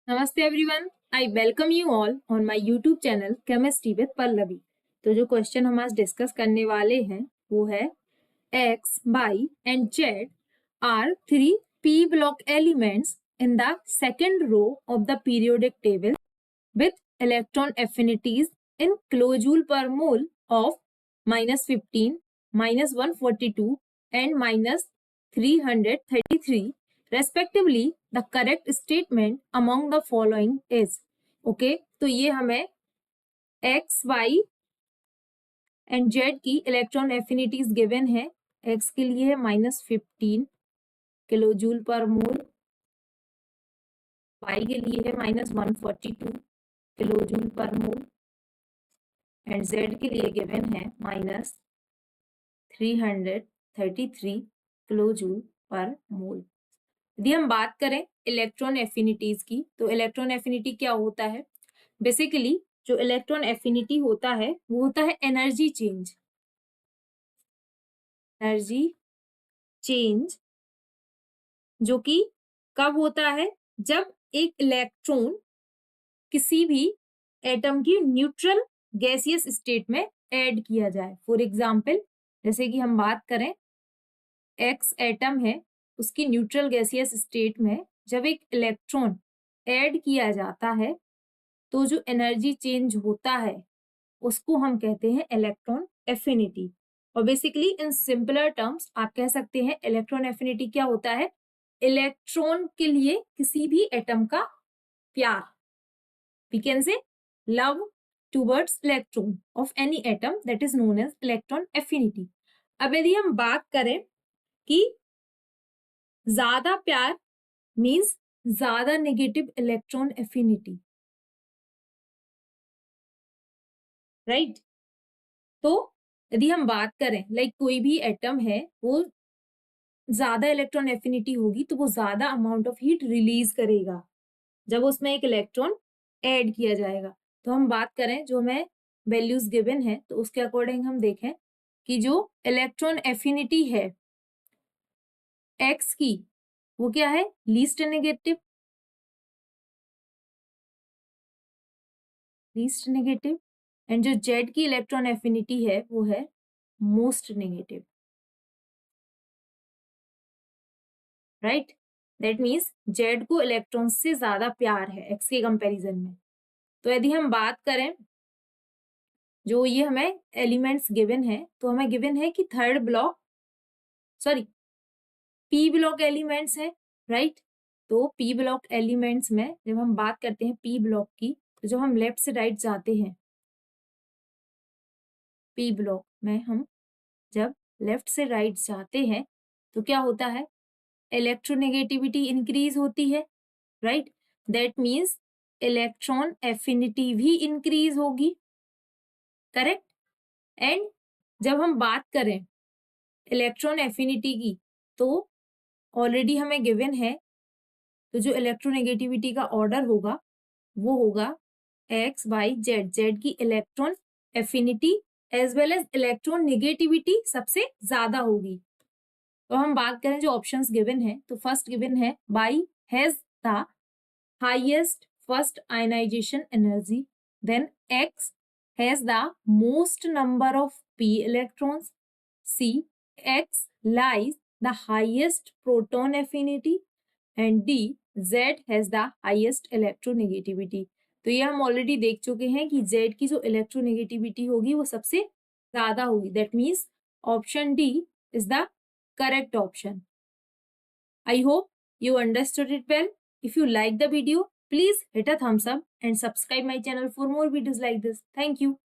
नमस्ते everyone, I welcome you all on my YouTube channel chemistry with Pallavi. तो जो question हम आज डिस्कस करने वाले हैं वो है X, Y and Z are 3 p block elements in the second row of the periodic table with electron affinities in kilojoule per mole of -15, -142 and -333 respectively. The correct statement among the following is okay. तो ये हमें x, y and z की electron affinities given है। x के लिए है -15 kilo joule पर मोल, y के लिए है -142 किलो जूल पर मोल एंड z के लिए गिवन है -333 किलो जूल पर मोल। यदि हम बात करें इलेक्ट्रॉन एफिनिटीज की, तो इलेक्ट्रॉन एफिनिटी क्या होता है? बेसिकली जो इलेक्ट्रॉन एफिनिटी होता है वो होता है एनर्जी चेंज। एनर्जी चेंज जो कि कब होता है? जब एक इलेक्ट्रॉन किसी भी एटम की न्यूट्रल गैसियस स्टेट में ऐड किया जाए। फॉर एग्जांपल, जैसे कि हम बात करें एक्स एटम है, उसकी न्यूट्रल गैसियस स्टेट में जब एक इलेक्ट्रॉन ऐड किया जाता है तो जो एनर्जी चेंज होता है उसको हम कहते हैं इलेक्ट्रॉन एफिनिटी। और बेसिकली इन सिंपलर टर्म्स आप कह सकते हैं इलेक्ट्रॉन एफिनिटी क्या होता है? इलेक्ट्रॉन के लिए किसी भी एटम का प्यार। We can say love towards electron of any atom, that is known as electron affinity. अब यदि हम बात करें कि ज्यादा प्यार मीन्स ज्यादा नेगेटिव इलेक्ट्रॉन एफिनिटी, राइट? तो यदि हम बात करें लाइक कोई भी एटम है वो ज्यादा इलेक्ट्रॉन एफिनिटी होगी तो वो ज्यादा अमाउंट ऑफ हीट रिलीज करेगा जब उसमें एक इलेक्ट्रॉन ऐड किया जाएगा। तो हम बात करें जो हमें वैल्यूज गिवन है तो उसके अकॉर्डिंग हम देखें कि जो इलेक्ट्रॉन एफिनिटी है एक्स की वो क्या है? Least negative. Least negative. And जो जेड की इलेक्ट्रॉन एफिनिटी है वो है most negative, right? That means Z को इलेक्ट्रॉन से ज्यादा प्यार है एक्स के कंपैरिजन में। तो यदि हम बात करें जो ये हमें एलिमेंट्स गिवन है तो हमें गिवन है कि third block P block elements है, राइट? तो पी ब्लॉक एलिमेंट्स में जब हम बात करते हैं पी ब्लॉक की, तो जब हम लेफ्ट से राइट जाते हैं पी ब्लॉक में, हम जब लेफ्ट से राइट जाते हैं तो क्या होता है? इलेक्ट्रोनेगेटिविटी इंक्रीज होती है, right? That means electron affinity भी इंक्रीज होगी, करेक्ट? एंड जब हम बात करें इलेक्ट्रॉन एफिनिटी की तो ऑलरेडी हमें गिवन है, तो जो इलेक्ट्रोनेगेटिविटी का ऑर्डर होगा वो होगा एक्स वाई जेड। जेड की electron affinity as well as electron negativity सबसे ज्यादा होगी। तो हम बात करें जो ऑप्शंस गिवन है, तो फर्स्ट गिवन है Y has the highest first ionization energy, then X has the most number of p electrons, c x lies the highest proton affinity and d z has the highest electronegativity। तो ये हम already देख चुके हैं कि z की जो electronegativity होगी वो सबसे ज्यादा होगी। That means option D is the correct option. I hope you understood it well. If you like the video, please hit a thumbs up and subscribe my channel for more videos like this. Thank you.